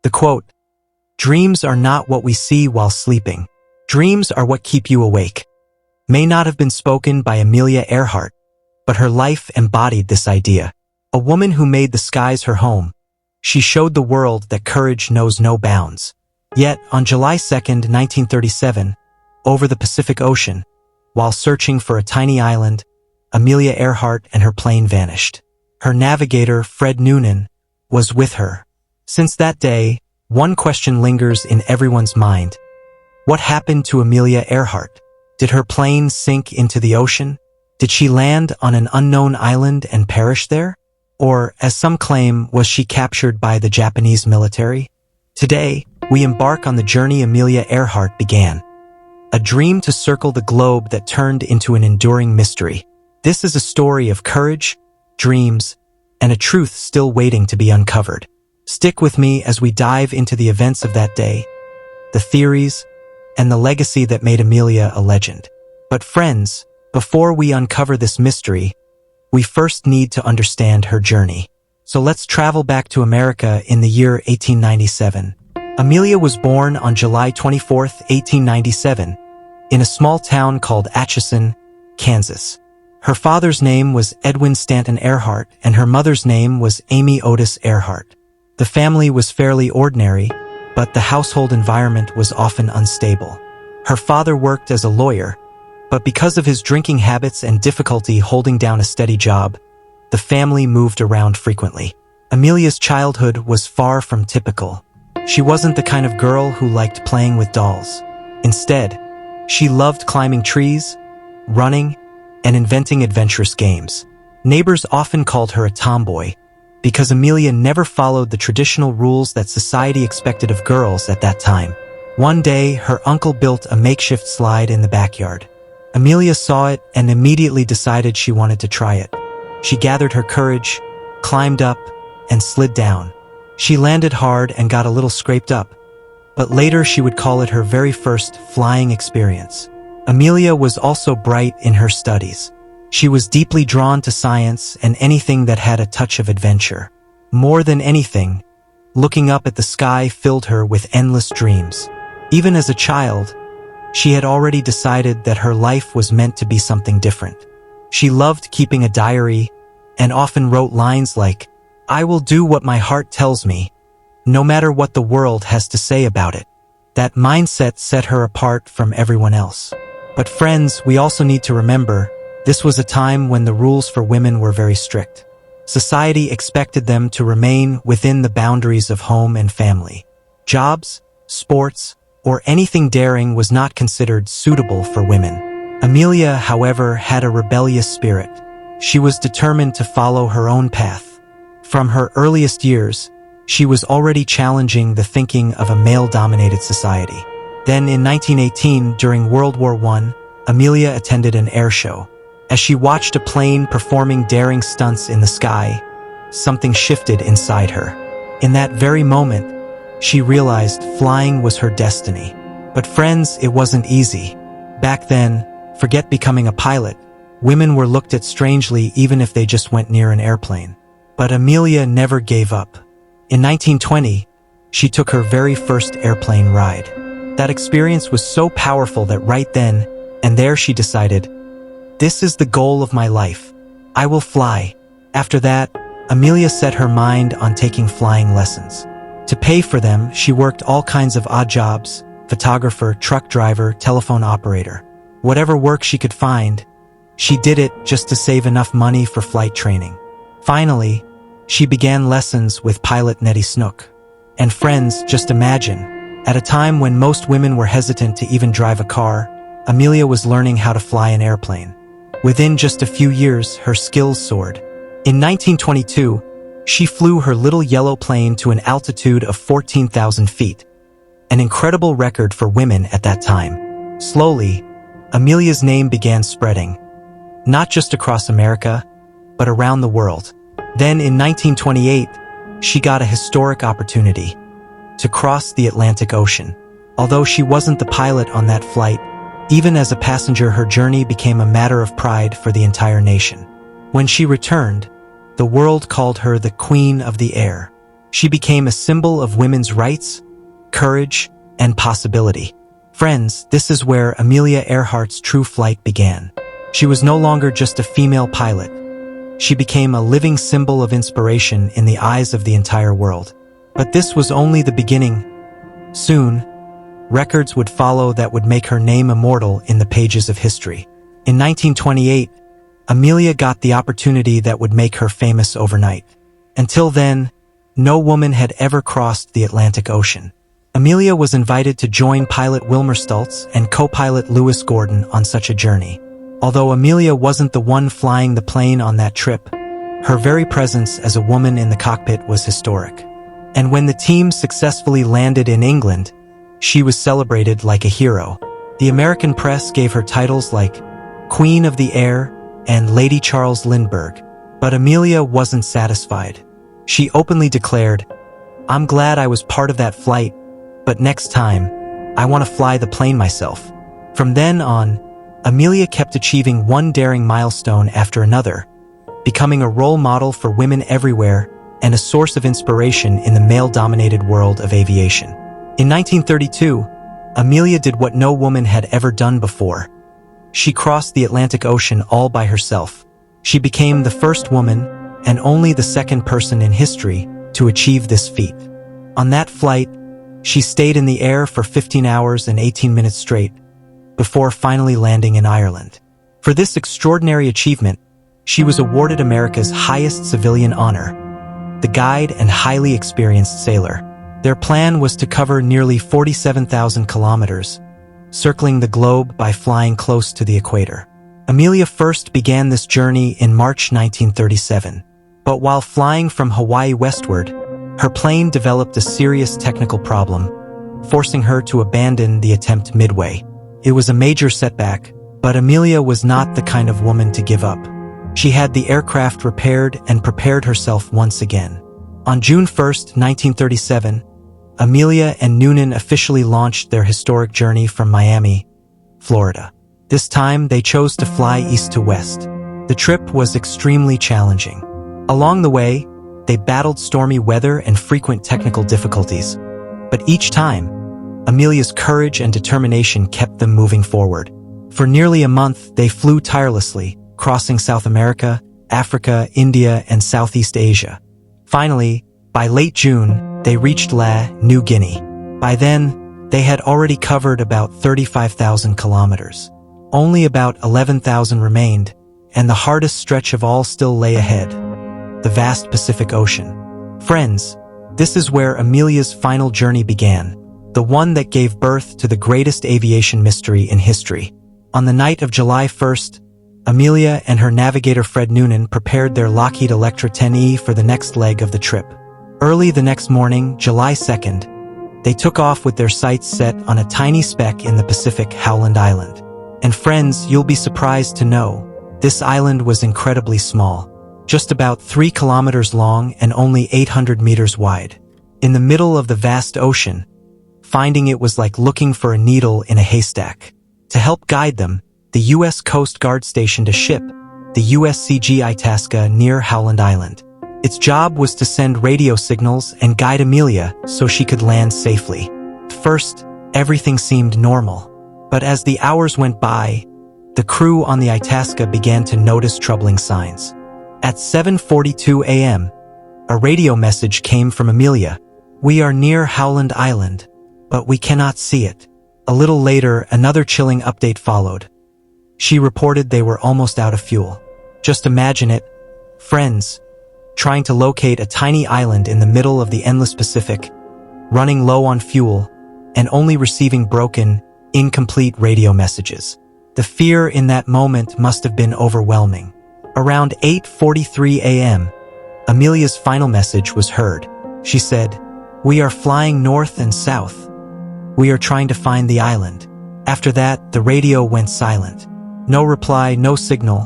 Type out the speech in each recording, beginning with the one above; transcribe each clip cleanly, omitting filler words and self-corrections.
The quote, "Dreams are not what we see while sleeping. Dreams are what keep you awake," may not have been spoken by Amelia Earhart, but her life embodied this idea. A woman who made the skies her home, she showed the world that courage knows no bounds. Yet, on July 2, 1937, over the Pacific Ocean, while searching for a tiny island, Amelia Earhart and her plane vanished. Her navigator, Fred Noonan, was with her. Since that day, one question lingers in everyone's mind. What happened to Amelia Earhart? Did her plane sink into the ocean? Did she land on an unknown island and perish there? Or, as some claim, was she captured by the Japanese military? Today, we embark on the journey Amelia Earhart began. A dream to circle the globe that turned into an enduring mystery. This is a story of courage, dreams, and a truth still waiting to be uncovered. Stick with me as we dive into the events of that day, the theories, and the legacy that made Amelia a legend. But friends, before we uncover this mystery, we first need to understand her journey. So let's travel back to America in the year 1897. Amelia was born on July 24, 1897, in a small town called Atchison, Kansas. Her father's name was Edwin Stanton Earhart, and her mother's name was Amy Otis Earhart. The family was fairly ordinary, but the household environment was often unstable. Her father worked as a lawyer, but because of his drinking habits and difficulty holding down a steady job, the family moved around frequently. Amelia's childhood was far from typical. She wasn't the kind of girl who liked playing with dolls. Instead, she loved climbing trees, running, and inventing adventurous games. Neighbors often called her a tomboy, because Amelia never followed the traditional rules that society expected of girls at that time. One day, her uncle built a makeshift slide in the backyard. Amelia saw it and immediately decided she wanted to try it. She gathered her courage, climbed up, and slid down. She landed hard and got a little scraped up, but later she would call it her very first flying experience. Amelia was also bright in her studies. She was deeply drawn to science and anything that had a touch of adventure. More than anything, looking up at the sky filled her with endless dreams. Even as a child, she had already decided that her life was meant to be something different. She loved keeping a diary and often wrote lines like, "I will do what my heart tells me, no matter what the world has to say about it." That mindset set her apart from everyone else. But friends, we also need to remember, this was a time when the rules for women were very strict. Society expected them to remain within the boundaries of home and family. Jobs, sports, or anything daring was not considered suitable for women. Amelia, however, had a rebellious spirit. She was determined to follow her own path. From her earliest years, she was already challenging the thinking of a male-dominated society. Then in 1918, during World War I, Amelia attended an air show. As she watched a plane performing daring stunts in the sky, something shifted inside her. In that very moment, she realized flying was her destiny. But friends, it wasn't easy. Back then, forget becoming a pilot. Women were looked at strangely even if they just went near an airplane. But Amelia never gave up. In 1920, she took her very first airplane ride. That experience was so powerful that right then and there she decided, "This is the goal of my life. I will fly." After that, Amelia set her mind on taking flying lessons. To pay for them, she worked all kinds of odd jobs: photographer, truck driver, telephone operator. Whatever work she could find, she did it just to save enough money for flight training. Finally, she began lessons with pilot Nettie Snook. And friends, just imagine, at a time when most women were hesitant to even drive a car, Amelia was learning how to fly an airplane. Within just a few years, her skills soared. In 1922, she flew her little yellow plane to an altitude of 14,000 feet, an incredible record for women at that time. Slowly, Amelia's name began spreading, not just across America, but around the world. Then in 1928, she got a historic opportunity to cross the Atlantic Ocean. Although she wasn't the pilot on that flight, even as a passenger, her journey became a matter of pride for the entire nation. When she returned, the world called her the Queen of the Air. She became a symbol of women's rights, courage, and possibility. Friends, this is where Amelia Earhart's true flight began. She was no longer just a female pilot. She became a living symbol of inspiration in the eyes of the entire world. But this was only the beginning. Soon, records would follow that would make her name immortal in the pages of history. In 1928, Amelia got the opportunity that would make her famous overnight. Until then, no woman had ever crossed the Atlantic Ocean. Amelia was invited to join pilot Wilmer Stultz and co-pilot Lewis Gordon on such a journey. Although Amelia wasn't the one flying the plane on that trip, her very presence as a woman in the cockpit was historic. And when the team successfully landed in England, she was celebrated like a hero. The American press gave her titles like Queen of the Air and Lady Charles Lindbergh. But Amelia wasn't satisfied. She openly declared, "I'm glad I was part of that flight, but next time, I want to fly the plane myself." From then on, Amelia kept achieving one daring milestone after another, becoming a role model for women everywhere and a source of inspiration in the male-dominated world of aviation. In 1932, Amelia did what no woman had ever done before. She crossed the Atlantic Ocean all by herself. She became the first woman, and only the second person in history, to achieve this feat. On that flight, she stayed in the air for 15 hours and 18 minutes straight, before finally landing in Ireland. For this extraordinary achievement, she was awarded America's highest civilian honor, the Guide and Highly Experienced Sailor. Their plan was to cover nearly 47,000 kilometers, circling the globe by flying close to the equator. Amelia first began this journey in March 1937, but while flying from Hawaii westward, her plane developed a serious technical problem, forcing her to abandon the attempt midway. It was a major setback, but Amelia was not the kind of woman to give up. She had the aircraft repaired and prepared herself once again. On June 1, 1937, Amelia and Noonan officially launched their historic journey from Miami, Florida. This time, they chose to fly east to west. The trip was extremely challenging. Along the way, they battled stormy weather and frequent technical difficulties. But each time, Amelia's courage and determination kept them moving forward. For nearly a month, they flew tirelessly, crossing South America, Africa, India, and Southeast Asia. Finally, by late June, they reached New Guinea. By then, they had already covered about 35,000 kilometers. Only about 11,000 remained, and the hardest stretch of all still lay ahead, the vast Pacific Ocean. Friends, this is where Amelia's final journey began, the one that gave birth to the greatest aviation mystery in history. On the night of July 1st, Amelia and her navigator Fred Noonan prepared their Lockheed Electra 10E for the next leg of the trip. Early the next morning, July 2nd, they took off with their sights set on a tiny speck in the Pacific, Howland Island. And friends, you'll be surprised to know, this island was incredibly small, just about 3 kilometers long and only 800 meters wide. In the middle of the vast ocean, finding it was like looking for a needle in a haystack. To help guide them, the U.S. Coast Guard stationed a ship, the USCG Itasca, near Howland Island. Its job was to send radio signals and guide Amelia so she could land safely. At first, everything seemed normal. But as the hours went by, the crew on the Itasca began to notice troubling signs. At 7:42 a.m., a radio message came from Amelia. "We are near Howland Island, but we cannot see it." A little later, another chilling update followed. She reported they were almost out of fuel. Just imagine it, friends, trying to locate a tiny island in the middle of the endless Pacific, running low on fuel, and only receiving broken, incomplete radio messages. The fear in that moment must have been overwhelming. Around 8:43 a.m., Amelia's final message was heard. She said, "We are flying north and south. We are trying to find the island." After that, the radio went silent. No reply, no signal,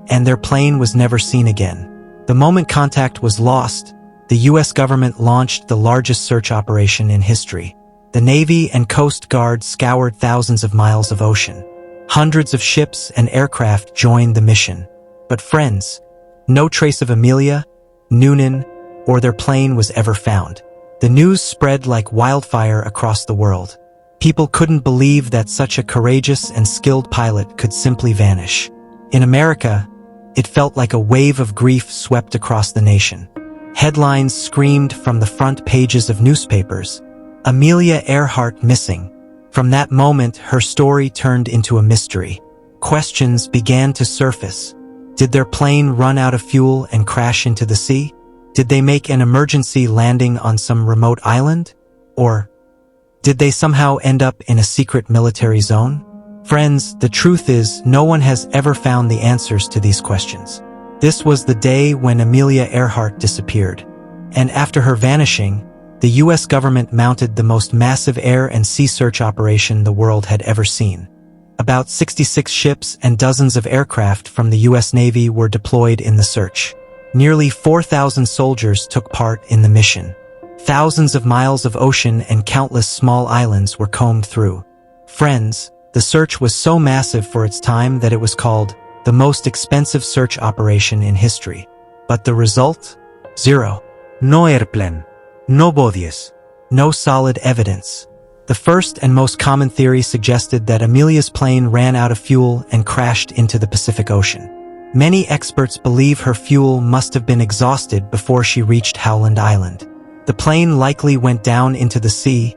and their plane was never seen again. The moment contact was lost, the U.S. government launched the largest search operation in history. The Navy and Coast Guard scoured thousands of miles of ocean. Hundreds of ships and aircraft joined the mission. But friends, no trace of Amelia, Noonan, or their plane was ever found. The news spread like wildfire across the world. People couldn't believe that such a courageous and skilled pilot could simply vanish. In America, it felt like a wave of grief swept across the nation. Headlines screamed from the front pages of newspapers, "Amelia Earhart missing." From that moment, her story turned into a mystery. Questions began to surface. Did their plane run out of fuel and crash into the sea? Did they make an emergency landing on some remote island? Or did they somehow end up in a secret military zone? Friends, the truth is, no one has ever found the answers to these questions. This was the day when Amelia Earhart disappeared. And after her vanishing, the U.S. government mounted the most massive air and sea search operation the world had ever seen. About 66 ships and dozens of aircraft from the U.S. Navy were deployed in the search. Nearly 4,000 soldiers took part in the mission. Thousands of miles of ocean and countless small islands were combed through. Friends, the search was so massive for its time that it was called the most expensive search operation in history. But the result? Zero. No airplane. No bodies. No solid evidence. The first and most common theory suggested that Amelia's plane ran out of fuel and crashed into the Pacific Ocean. Many experts believe her fuel must have been exhausted before she reached Howland Island. The plane likely went down into the sea,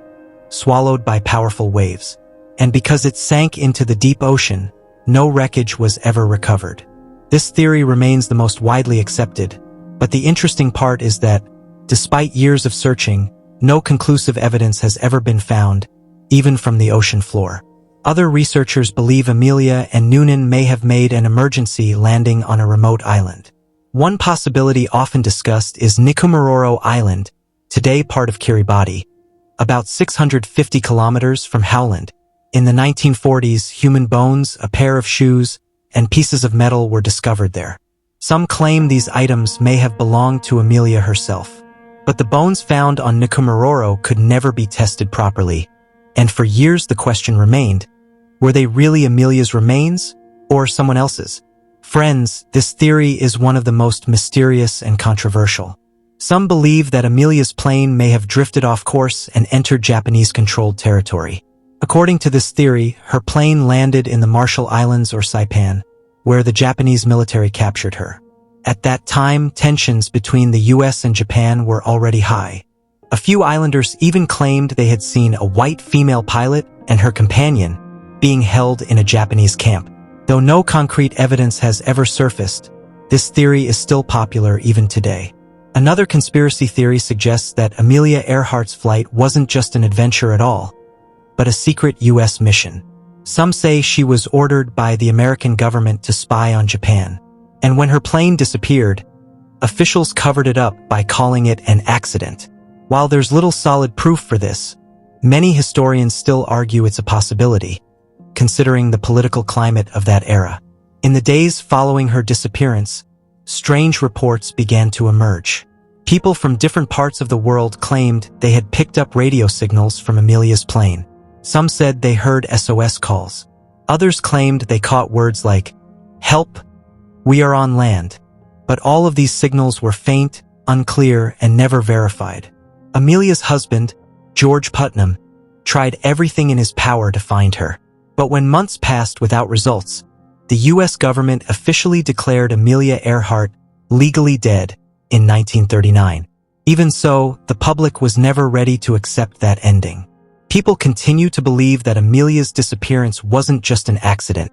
swallowed by powerful waves. And because it sank into the deep ocean, no wreckage was ever recovered. This theory remains the most widely accepted, but the interesting part is that, despite years of searching, no conclusive evidence has ever been found, even from the ocean floor. Other researchers believe Amelia and Noonan may have made an emergency landing on a remote island. One possibility often discussed is Nikumaroro Island, today part of Kiribati, about 650 kilometers from Howland. In the 1940s, human bones, a pair of shoes, and pieces of metal were discovered there. Some claim these items may have belonged to Amelia herself. But the bones found on Nikumaroro could never be tested properly, and for years the question remained, were they really Amelia's remains or someone else's? Friends, this theory is one of the most mysterious and controversial. Some believe that Amelia's plane may have drifted off course and entered Japanese-controlled territory. According to this theory, her plane landed in the Marshall Islands or Saipan, where the Japanese military captured her. At that time, tensions between the US and Japan were already high. A few islanders even claimed they had seen a white female pilot and her companion being held in a Japanese camp. Though no concrete evidence has ever surfaced, this theory is still popular even today. Another conspiracy theory suggests that Amelia Earhart's flight wasn't just an adventure at all, but a secret US mission. Some say she was ordered by the American government to spy on Japan. And when her plane disappeared, officials covered it up by calling it an accident. While there's little solid proof for this, many historians still argue it's a possibility, considering the political climate of that era. In the days following her disappearance, strange reports began to emerge. People from different parts of the world claimed they had picked up radio signals from Amelia's plane. Some said they heard SOS calls. Others claimed they caught words like, "Help, we are on land." But all of these signals were faint, unclear, and never verified. Amelia's husband, George Putnam, tried everything in his power to find her. But when months passed without results, the US government officially declared Amelia Earhart legally dead in 1939. Even so, the public was never ready to accept that ending. People continue to believe that Amelia's disappearance wasn't just an accident.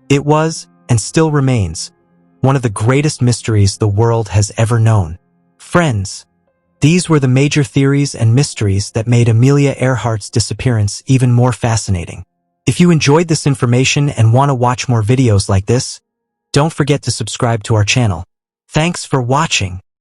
It was, and still remains, one of the greatest mysteries the world has ever known. Friends, these were the major theories and mysteries that made Amelia Earhart's disappearance even more fascinating. If you enjoyed this information and want to watch more videos like this, don't forget to subscribe to our channel. Thanks for watching.